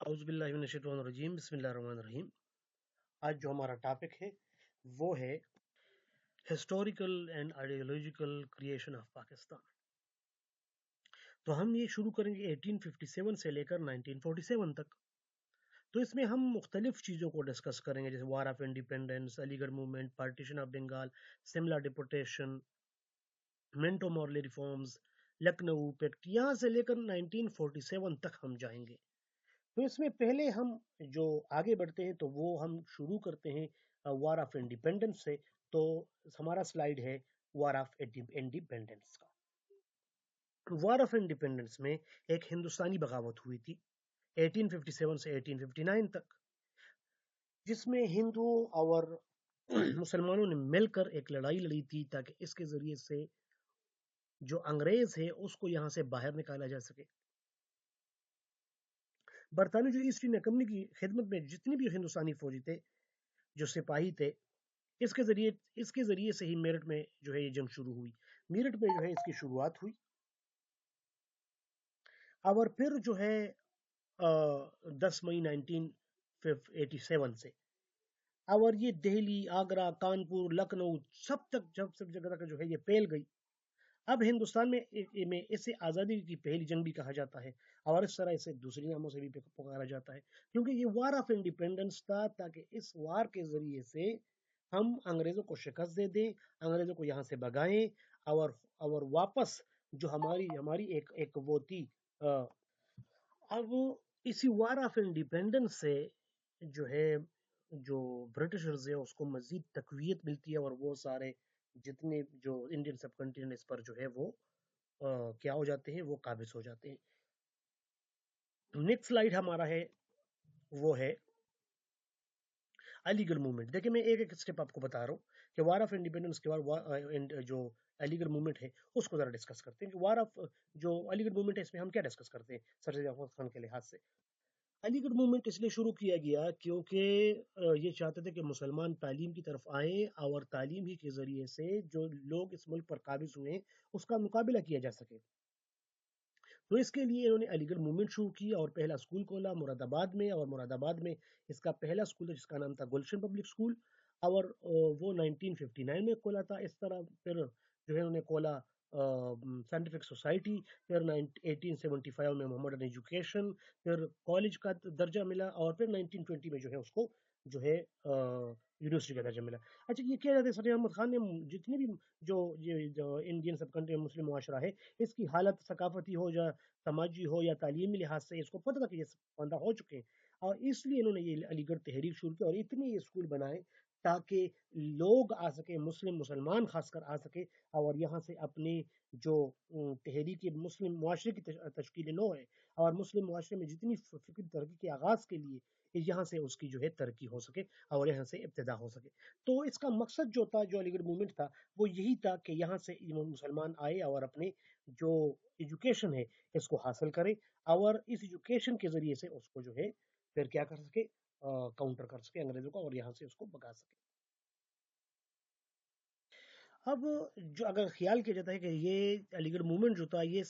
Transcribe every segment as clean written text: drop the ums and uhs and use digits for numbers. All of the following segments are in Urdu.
اعوذ باللہ من الشیطان الرجیم، بسم اللہ الرحمن الرحیم۔ آج جو ہمارا ٹاپک ہے وہ ہے historical and ideological creation of Pakistan. تو ہم یہ شروع کریں گے 1857 سے لے کر 1947 تک۔ تو اس میں ہم مختلف چیزوں کو ڈسکس کریں گے، جیسے war of independence, Aligarh movement, partition of Bengal, Shimla deportation, Minto Morley reforms, Lucknow pact, یہاں سے لے کر 1947 تک ہم جائیں گے۔ تو اس میں پہلے ہم جو آگے بڑھتے ہیں تو وہ ہم شروع کرتے ہیں وار آف انڈیپینڈنس سے۔ تو ہمارا سلائیڈ ہے وار آف انڈیپینڈنس کا۔ وار آف انڈیپینڈنس میں ایک ہندوستانی بغاوت ہوئی تھی 1857 سے 1859 تک، جس میں ہندوؤں اور مسلمانوں نے مل کر ایک لڑائی لڑی تھی تاکہ اس کے ذریعے سے جو انگریز ہے اس کو یہاں سے باہر نکالا جا سکے۔ برطانوی جو ایسٹ انڈیا کمپنی کی خدمت میں جتنے بھی ہندوستانی فوجی تھے، جو سپاہی تھے، اس کے ذریعے سے ہی میرٹھ میں جو ہے یہ جنگ شروع ہوئی۔ میرٹھ میں جو ہے اس کی شروعات ہوئی، اور پھر جو ہے 10 مئی 1987 سے اور یہ دہلی، آگرہ، کانپور، لکھنؤ سب جگہ تک جو ہے یہ پھیل گئی۔ اب ہندوستان میں اسے آزادی کی پہلی جنگ بھی کہا جاتا ہے، اور اس طرح اسے دوسری ناموں سے بھی پکارا جاتا ہے، کیونکہ یہ وار آف انڈیپینڈنس تھا تاکہ اس وار کے ذریعے سے ہم انگریزوں کو شکست دے دیں، انگریزوں کو یہاں سے بگائیں، اور واپس جو ہماری ایک وہ تھی۔ اب اسی وار آف انڈیپینڈنس سے جو ہے جو برٹشرز ہے اس کو مزید تقویت ملتی ہے، اور وہ سارے جتنے جو انڈین سب کنٹیننٹ اس پر جو ہے وہ کیا ہو جاتے ہیں، وہ قابض ہو جاتے ہیں۔ نیکسٹ سلائیڈ ہمارا ہے وہ ہے علی گڑھ موومنٹ۔ دیکھیں میں ایک سٹیپ آپ کو بتا رہا ہوں کہ وار آف انڈیپینڈنس کے بعد جو علی گڑھ موومنٹ ہے اس کو ذرا ڈسکس کرتے ہیں کہ وار آف جو علی گڑھ موومنٹ ہے اس میں ہم کیا ڈسکس کرتے ہیں سر سید احمد خان کے لحاظ سے۔ علی گڑھ موومنٹ اس لیے شروع کیا گیا کیونکہ یہ چاہتے تھے کہ مسلمان تعلیم کی طرف آئیں، اور تعلیم ہی کے ذریعے سے جو لوگ اس ملک پر قابض ہوئے ہیں اس کا مقابلہ کیا جا سکے۔ تو اس کے لیے انہوں نے علی گڑھ موومنٹ شروع کی اور پہلا اسکول کھولا مراد آباد میں، اور مراد آباد میں اس کا پہلا اسکول تھا جس کا نام تھا گلشن پبلک اسکول، اور وہ 1959 میں کھولا تھا۔ اس طرح پھر جو ہے انہوں نے کھولا سائنٹیفک سوسائٹی، پھر 1875 میں محمدن ایجوکیشن، پھر کالج کا درجہ ملا، اور پھر 1920 میں جو ہے اس کو جو ہے یونیورسٹی کا درجہ ملا۔ اچھا، یہ کیا جاتا ہے سر احمد خان نے جتنے بھی جو انڈین سب کنٹری مسلم معاشرہ ہے اس کی حالت ثقافتی ہو یا سماجی ہو یا تعلیمی لحاظ سے اس کو پتہ تھا کہ یہ بندہ ہو چکے ہیں، اور اس لیے انہوں نے یہ علی گڑھ تحریک شروع کی اور اتنے یہ اسکول بنائے تاکہ لوگ آ سکے، مسلمان خاص کر آ سکے، اور یہاں سے اپنی جو تحریک مسلم معاشرے کی تشکیل نو ہے، اور مسلم معاشرے میں جتنی فکری ترقی کے آغاز کے لیے یہاں سے اس کی جو ہے ترقی ہو سکے اور یہاں سے ابتدا ہو سکے۔ تو اس کا مقصد جو تھا، جو علی گڑھ موومنٹ تھا، وہ یہی تھا کہ یہاں سے مسلمان آئے اور اپنے جو ایجوکیشن ہے اس کو حاصل کرے، اور اس ایجوکیشن کے ذریعے سے اس کو جو ہے پھر کیا کر سکے، کاؤنٹر کر سکے انگریزوں کو، اور یہاں سے اس کو بگا سکے۔ اب جو اگر خیال کیا جاتا ہے کہ یہ علی گڑھ موومنٹ جو تھا یہ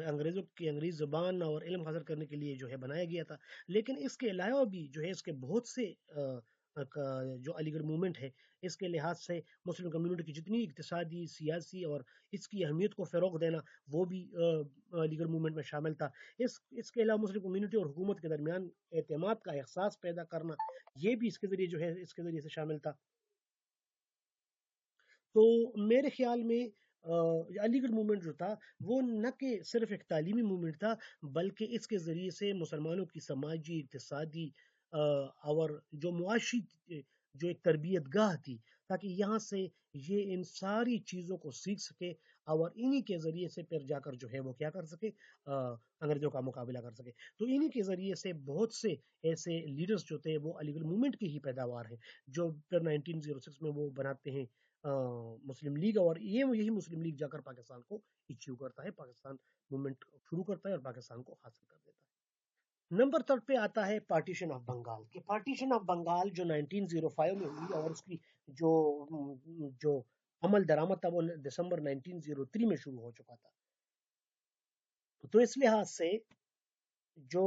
انگریزوں کی انگریزی زبان اور علم حاصل کرنے کے لیے جو ہے بنایا گیا تھا، لیکن اس کے علاوہ بھی جو ہے اس کے بہت سے جو علی گڑھ موومنٹ ہے اس کے لحاظ سے مسلم کمیونٹی کی جتنی اقتصادی، سیاسی اور اس کی اہمیت کو فروغ دینا، وہ بھی علی گڑھ موومنٹ میں شامل تھا۔ اس کے علاوہ مسلم کمیونٹی اور حکومت کے درمیان اعتماد کا احساس پیدا کرنا، یہ بھی اس کے ذریعے جو ہے اس کے ذریعے سے شامل تھا۔ تو میرے خیال میں علی گڑھ موومنٹ جو تھا وہ نہ کہ صرف ایک تعلیمی موومنٹ تھا، بلکہ اس کے ذریعے سے مسلمانوں کی سماجی، اقتصادی اور جو معاشی جو ایک تربیت گاہ تھی، تاکہ یہاں سے یہ ان ساری چیزوں کو سیکھ سکے، اور انہی کے ذریعے سے پھر جا کر جو ہے وہ کیا کر سکے، انگریزوں کا مقابلہ کر سکے۔ تو انہی کے ذریعے سے بہت سے ایسے لیڈرز جو تھے وہ علی گڑھ موومنٹ کی ہی پیداوار ہیں، جو پھر 1906 میں وہ بناتے ہیں مسلم لیگ، اور یہی مسلم لیگ جا کر پاکستان کو ایچیو کرتا ہے، پاکستان موومنٹ شروع کرتا ہے اور پاکستان کو حاصل کر دیتا ہے۔ نمبر 3 پہ آتا ہے پارٹیشن آف بنگال۔ کہ پارٹیشن آف بنگال جو 1905 میں ہوئی، اور اس کی جو عمل درآمد تھا وہ دسمبر 1903 میں شروع ہو چکا تھا۔ تو اس لحاظ سے جو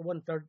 1/3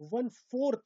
1/4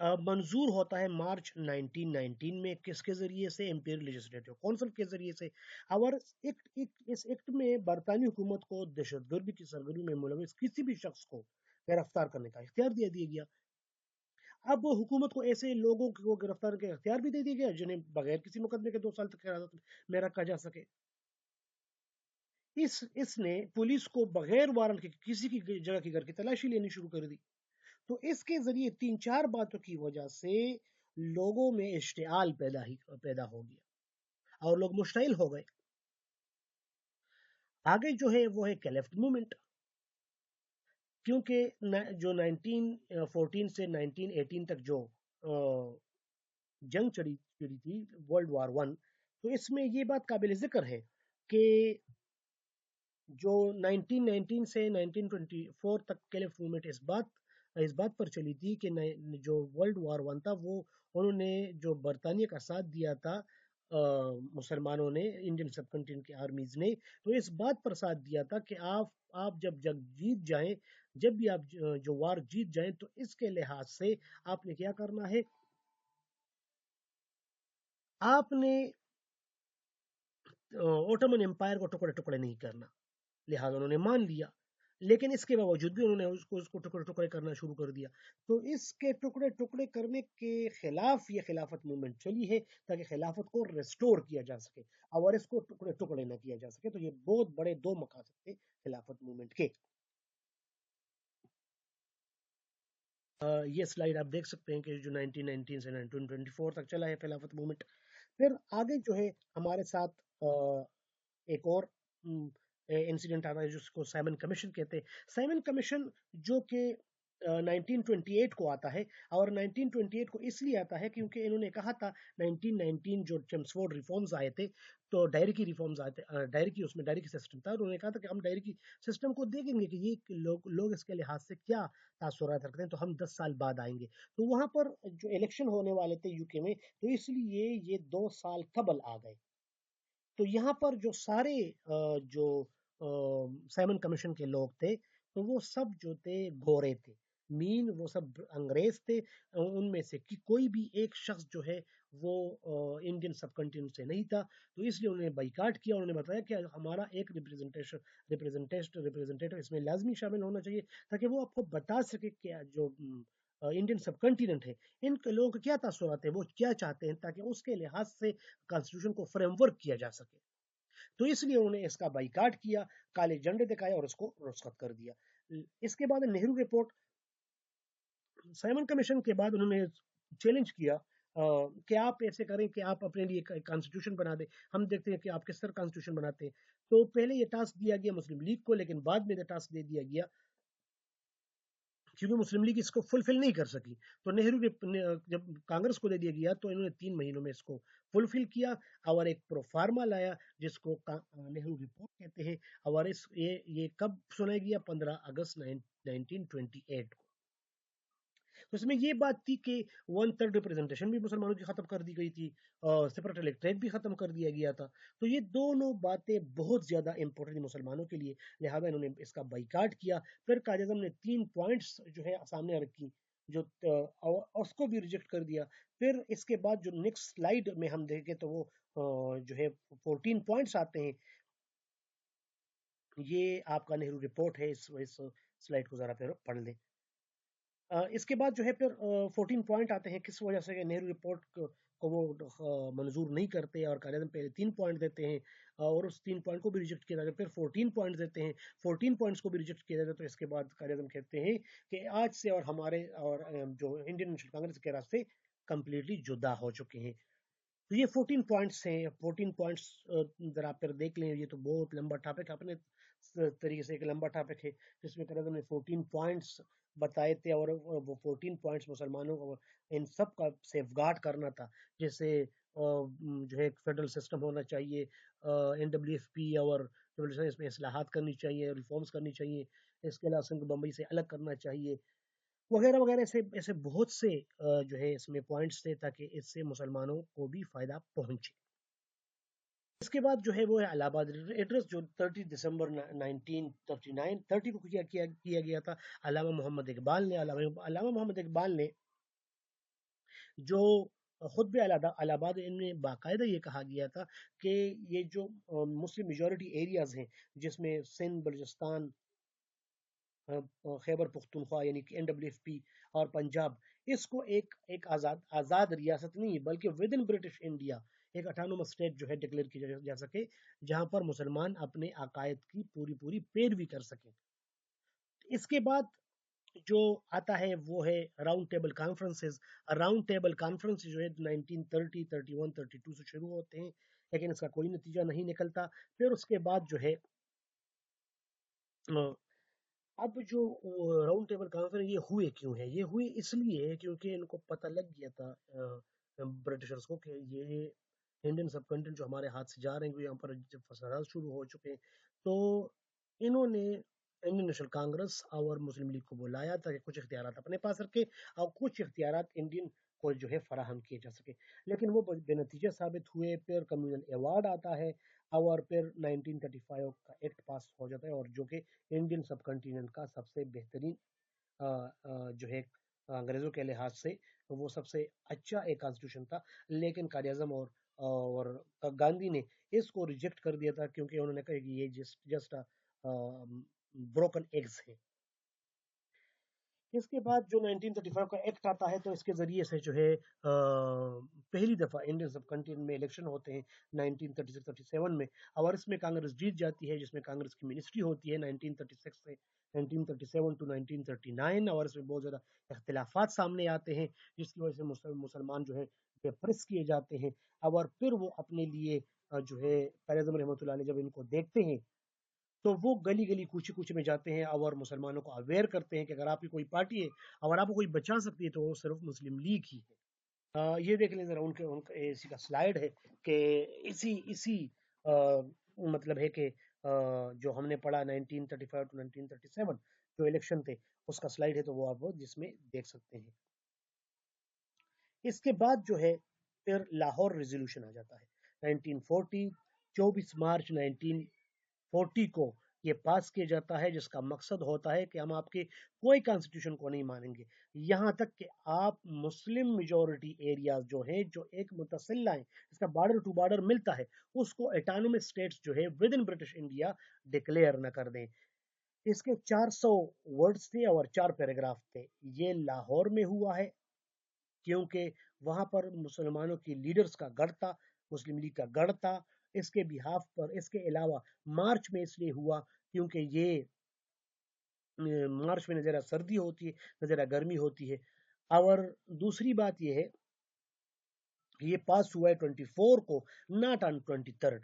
منظور ہوتا ہے مارچ 1919 میں، کس کے ذریعے سے؟ امپیریل لیجسلیٹو کونسل کے ذریعے سے۔ اور اس ایکٹ میں برطانوی حکومت کو دہشت گردی کی سرگرمی میں ملوث کسی بھی شخص کو گرفتار کرنے کا اختیار دے دیا گیا۔ اب حکومت کو ایسے لوگوں کو گرفتار کے اختیار بھی دے دیا گیا جنہیں بغیر کسی مقدمے کے 2 سال تک حراست میں رکھا جا سکے۔ اس نے پولیس کو بغیر وارنٹ کے کسی کی جگہ کی گھر کی تلاشی لینی شروع کر دی۔ تو اس کے ذریعے 3-4 باتوں کی وجہ سے لوگوں میں اشتعال پیدا ہو گیا اور لوگ مشتعل ہو گئے۔ آگے جو ہے وہ ہے کلیفٹ موومنٹ، کیونکہ جو 1914 سے 1918 تک جو جنگ چڑی تھی، ورلڈ وار 1، تو اس میں یہ بات قابل ذکر ہے کہ جو 1919 سے 1924 تک کلیفٹ موومنٹ اس بات پر چلی تھی کہ جو ورلڈ وار 1 تھا، وہ انہوں نے جو برطانیہ کا ساتھ دیا تھا مسلمانوں نے، انڈین سب کنٹیننٹ کی آرمیز نے، تو اس بات پر ساتھ دیا تھا کہ آپ جب جنگ جیت جائیں، جب بھی آپ جو وار جیت جائیں، تو اس کے لحاظ سے آپ نے کیا کرنا ہے؟ آپ نے اوٹومن امپائر کو ٹکڑے ٹکڑے نہیں کرنا، لہٰذا انہوں نے مان لیا۔ لیکن اس کے باوجود بھی انہوں نے اس کو ٹکڑے ٹکڑے کرنا شروع کر دیا۔ تو اس کے ٹکڑے ٹکڑے کرنے کے خلاف یہ خلافت موومنٹ چلی ہے، تاکہ خلافت کو ریسٹور کیا جا سکے اور اس کو ٹکڑے ٹکڑے نہ کیا جا سکے۔ تو یہ بہت بڑے 2 مقاصد تھے خلافت موومنٹ کے۔ یہ سلائیڈ آپ دیکھ سکتے ہیں کہ جو 1919 سے 1924 تک چلا ہے خلافت موومنٹ۔ پھر آگے جو ہے ہمارے ساتھ ایک اور انسیڈنٹ آتا ہے جس کو سائمن کمیشن کہتے ہیں۔ سائمن کمیشن جو کہ 1928 کو آتا ہے، اور 1928 کو اس لیے آتا ہے کیونکہ انہوں نے کہا تھا 1919 جو چیمسفورڈ ریفارمز آئے تھے، تو ڈائری کی ریفارمز آئے تھے، اس میں ڈائری کی سسٹم تھا، انہوں نے کہا تھا کہ ہم ڈائری کی سسٹم کو دیکھیں گے کہ یہ لوگ اس کے لحاظ سے کیا تاثرات رکھتے ہیں، تو ہم 10 سال بعد آئیں گے۔ تو وہاں پر جو الیکشن ہونے والے تھے یو کے میں، تو اس لیے یہ 2 سال قبل آ گئے۔ تو یہاں پر جو سارے جو سائمن کمیشن کے لوگ تھے، تو وہ سب جو تھے گورے تھے، وہ سب انگریز تھے۔ ان میں سے کوئی بھی ایک شخص جو ہے وہ انڈین سب کنٹیننٹ سے نہیں تھا۔ تو اس لیے انہوں نے بائیکاٹ کیا، انہوں نے بتایا کہ ہمارا ایک ریپریزنٹیٹو اس میں لازمی شامل ہونا چاہیے، تاکہ وہ آپ کو بتا سکے کہ جو انڈین سب کنٹیننٹ ہے، ان کے لوگوں کے کیا تاثرات ہیں، وہ کیا چاہتے ہیں، تاکہ اس کے لحاظ سے کانسٹیٹیوشن کو فریم ورک کیا جا سکے۔ تو اس لیے انہوں نے اس کا بائیکاٹ کیا، کالے جھنڈے دکھائے اور اس کو رخصت کر دیا۔ اس کے بعد نہرو رپورٹ، سائمن کمیشن کے بعد انہوں نے چیلنج کیا کہ آپ ایسے کریں کہ آپ اپنے لیے کانسٹیٹیوشن بنا دیں، ہم دیکھتے ہیں کہ آپ کس طرح کانسٹیٹیوشن بناتے ہیں۔ تو پہلے یہ ٹاسک دیا گیا مسلم لیگ کو، لیکن بعد میں یہ ٹاسک دے دیا گیا کیونکہ مسلم لیگ اس کو فلفل نہیں کر سکی۔ تو جب کانگریس کو دے دیا گیا، تو انہوں نے 3 مہینوں میں اس کو فلفل کیا اور ایک پروفارما لایا جس کو نہرو رپورٹ کہتے ہیں، اور یہ کب سنایا گیا؟ 15 اگست 1928 کو۔ تو اس میں یہ بات تھی کہ 1/3 ریپریزنٹیشن بھی مسلمانوں کی ختم کر دی گئی تھی، اور سپریٹ الیکٹریٹ بھی ختم کر دیا گیا تھا۔ تو یہ دونوں باتیں بہت زیادہ امپورٹنٹ مسلمانوں کے لیے، لہذا انہوں نے اس کا بائیکاٹ کیا۔ پھر قائد اعظم نے 3 پوائنٹس جو ہے سامنے رکھی، جو اس کو بھی ریجیکٹ کر دیا۔ پھر اس کے بعد جو نیکسٹ سلائیڈ میں ہم دیکھیں تو وہ جو ہے 14 پوائنٹس آتے ہیں۔ یہ آپ کا نہرو رپورٹ ہے، اس سلائیڈ کو ذرا پھر پڑھ لیں۔ اس کے بعد جو ہے پھر 14 پوائنٹ آتے ہیں، کس وجہ سے کہ نہرو رپورٹ کو وہ منظور نہیں کرتے، اور قائد اعظم پہلے 3 پوائنٹ دیتے ہیں اور اس 3 پوائنٹ کو بھی ریجیکٹ کیا جاتا ہے، پھر 14 پوائنٹ دیتے ہیں، 14 پوائنٹس کو بھی ریجیکٹ کیا جاتا ہے۔ تو اس کے بعد قائد اعظم کہتے ہیں کہ آج سے اور ہمارے اور جو انڈین نیشنل کانگریس کے راستے کمپلیٹلی جدا ہو چکے ہیں۔ تو یہ 14 پوائنٹس ہیں۔ 14 پوائنٹس ذرا آپ پھر دیکھ لیں، یہ تو بہت لمبا ٹاپک ہے، اپنے طریقے سے ایک لمبا ٹاپک ہے جس میں قائد اعظم نے 14 پوائنٹس بتائے تھے، اور وہ 14 پوائنٹس مسلمانوں کو ان سب کا سیف گارڈ کرنا تھا، جیسے جو ہے فیڈرل سسٹم ہونا چاہیے، NWFP اور اس میں اصلاحات کرنی چاہیے، ریفارمز کرنی چاہیے، اس کے علاوہ سنگھ بمبئی سے الگ کرنا چاہیے، وغیرہ وغیرہ۔ ایسے بہت سے جو ہے اس میں پوائنٹس تھے، تاکہ اس سے مسلمانوں کو بھی فائدہ پہنچے۔ اس کے بعد جو ہے وہ ہے الہ آباد ایڈریس، جو 30 دسمبر 1939 کو کیا گیا تھا علامہ محمد اقبال نے۔ علامہ محمد اقبال نے جو خطبہ الہ آباد ان میں باقاعدہ یہ کہا گیا تھا کہ یہ جو مسلم میجورٹی ایریاز ہیں جس میں سندھ، بلوچستان، خیبر پختونخوا یعنی کہ NWFP اور پنجاب، اس کو ایک آزاد ریاست نہیں بلکہ ود ان برٹش انڈیا ایک اٹانومس اسٹیٹ جو ہے ڈکلیئر کی جا سکے، جہاں پر مسلمان اپنے عقائد کی پوری پیروی کر سکیں۔ اس کے بعد جو آتا ہے وہ ہے round table conferences. Round table conference جو ہے 1930، 31، 32 سے شروع ہوتے ہیں، لیکن اس کا کوئی نتیجہ نہیں نکلتا۔ پھر اس کے بعد جو ہے اب جو راؤنڈ ٹیبل کانفرنس یہ ہوئے کیوں ہے؟ یہ ہوئے اس لیے کیونکہ ان کو پتہ لگ گیا تھا برٹشرز کو کہ یہ انڈین سب کنٹینٹ جو ہمارے ہاتھ سے جا رہے ہیں، یہاں پر جب فسادات شروع ہو چکے ہیں، تو انہوں نے انڈین نیشنل کانگریس اور مسلم لیگ کو بلایا تھا کہ کچھ اختیارات اپنے پاس رکھے اور کچھ اختیارات انڈین کو جو ہے فراہم کیے جا سکے، لیکن وہ بے نتیجہ ثابت ہوئے۔ پھر کمیونل ایوارڈ آتا ہے اور پھر 1935 کا ایکٹ پاس ہو جاتا ہے، اور جو کہ انڈین سب کنٹیننٹ کا سب سے بہترین جو ہے انگریزوں کے لحاظ سے وہ سب سے اچھا ایک کانسٹیٹیوشن تھا، لیکن قائد اعظم اور گاندھی نے اس کو ریجیکٹ کر دیا تھا کیونکہ انہوں نے کہا کہ یہ جسٹ بروکن ایگز ہیں۔ اس کے بعد جو 1935 کا ایکٹ آتا ہے تو اس کے ذریعے سے جو ہے پہلی دفعہ انڈین سب کنٹیننٹ میں الیکشن ہوتے ہیں 1936-37 میں، اور اس میں کانگریس جیت جاتی ہے، جس میں کانگریس کی منسٹری ہوتی ہے 1936 سے 1937 ٹو 1939، اور اس میں بہت زیادہ اختلافات سامنے آتے ہیں جس کی وجہ سے مسلمان جو ہے پریس کیے جاتے ہیں، اور پھر وہ اپنے لیے جو ہے قائد اعظم رحمۃ اللہ علیہ جب ان کو دیکھتے ہیں تو وہ گلی گلی کوچے کوچے میں جاتے ہیں اور مسلمانوں کو اویئر کرتے ہیں کہ اگر آپ کی کوئی پارٹی ہے اور آپ کو کوئی بچا سکتی ہے تو وہ صرف مسلم لیگ ہی ہے۔ یہ دیکھ لیں ذرا ان کا اسی کا سلائیڈ ہے کہ اسی مطلب ہے کہ جو ہم نے پڑھا 1935 ٹو 1937 جو الیکشن تھے اس کا سلائیڈ ہے، تو وہ آپ جس میں دیکھ سکتے ہیں۔ اس کے بعد جو ہے پھر لاہور ریزولوشن آ جاتا ہے 1940، 24 مارچ 1940 کو یہ پاس کیا جاتا ہے، جس کا مقصد ہوتا ہے کہ ہم آپ کے کوئی کانسٹیٹیوشن کو نہیں مانیں گے یہاں تک کہ آپ مسلم میجورٹی ایریاز جو ہیں جو ایک متصلہ ہیں، اس کا بارڈر ٹو بارڈر ملتا ہے، اس کو اٹانومس اسٹیٹس جو ہے with in British India declare نہ کر دیں۔ اس کے 400 ورڈز تھے اور 4 پیراگراف تھے۔ یہ لاہور میں ہوا ہے کیونکہ وہاں پر مسلمانوں کی لیڈرز کا گڑھ تھا، مسلم لیگ کا گڑھ تھا۔ اس کے بہاف پر اس کے علاوہ مارچ میں اس لیے ہوا کیونکہ یہ مارچ میں نہ زیادہ سردی ہوتی ہے نہ زیادہ گرمی ہوتی ہے، اور دوسری بات یہ ہے کہ یہ پاس ہوا ہے 24 کو، ناٹ آن 23۔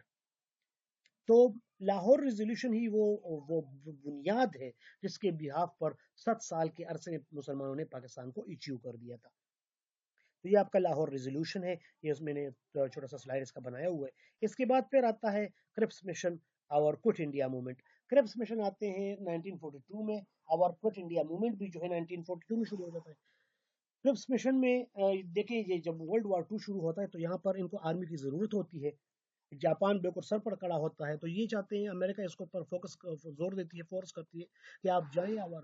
تو لاہور ریزولوشن ہی وہ بنیاد ہے جس کے بہاف پر 7 سال کے عرصے میں مسلمانوں نے پاکستان کو ایچیو کر دیا تھا۔ تو یہ آپ کا لاہور ریزولوشن ہے، یہ اس میں نے چھوٹا سا سلائڈ اس کا بنایا ہوا ہے۔ اس کے بعد پھر آتا ہے کرپس مشن اور کوئٹ انڈیا موومنٹ۔ کرپس مشن آتے ہیں 1942 میں، اور کوئٹ انڈیا موومنٹ بھی جو ہے 1942 میں شروع ہو جاتا ہے۔ کرپس مشن میں دیکھیں یہ جب ورلڈ وار 2 شروع ہوتا ہے تو یہاں پر ان کو آرمی کی ضرورت ہوتی ہے، جاپان بالکل سر پر کھڑا ہوتا ہے، تو یہ چاہتے ہیں امریکہ اس کو پر فوکس زور دیتی ہے، فورس کرتی ہے کہ آپ جائیں اور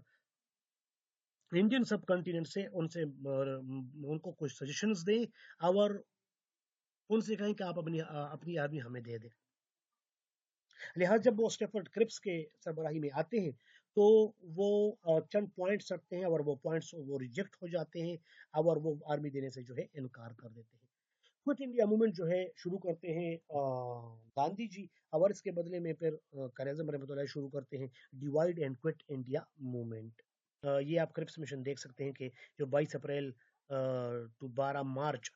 انڈین سب کنٹیننٹ سے ان کو کچھ سجیشنز دیں اور ان سے کہیں کہ آپ اپنی آرمی ہمیں دے دیں۔ لہٰذا جب وہ اسٹیفرڈ کرپس کے سربراہی میں آتے ہیں تو وہ چند پوائنٹس رکھتے ہیں اور وہ پوائنٹس وہ ریجیکٹ ہو جاتے ہیں اور وہ آرمی دینے سے جو ہے انکار کر دیتے ہیں۔ کوئٹ انڈیا موومنٹ جو ہے شروع کرتے ہیں گاندھی جی، اور اس کے بدلے میں پھر قائد اعظم رحمۃ اللہ شروع کرتے ہیں divide and quit India movement. یہ آپ کرپس مشن دیکھ سکتے ہیں کہ جو 22 April to 12 March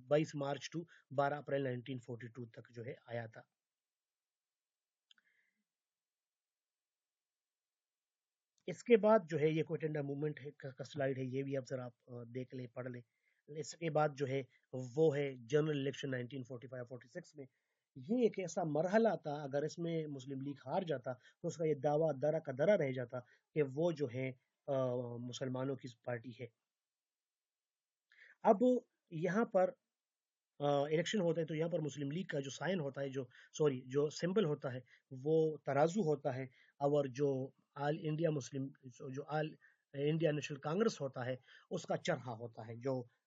22 March to 12 April 1942 تک جو ہے آیا تھا۔ اس کے بعد جو ہے یہ کوئٹ انڈیا موومنٹ ہے کا سلائیڈ ہے، یہ بھی آپ ذرا دیکھ لیں، پڑھ لیں۔ اس کے بعد جو ہے وہ ہے جنرل الیکشن 1945-46 میں۔ یہ ایک ایسا مرحلہ تھا، اگر اس میں مسلم لیگ ہار جاتا تو اس کا یہ دعویٰ درا کا درا رہ جاتا کہ وہ جو ہے مسلمانوں کی پارٹی ہے۔ اب یہاں پر الیکشن ہوتا ہے تو یہاں پر مسلم لیگ کا جو سائن ہوتا ہے، جو سمبل ہوتا ہے وہ ترازو ہوتا ہے، اور جو آل انڈیا مسلم جو آل انڈیا نیشنل کانگریس ہوتا ہے اس کا چرخا ہوتا ہے، جو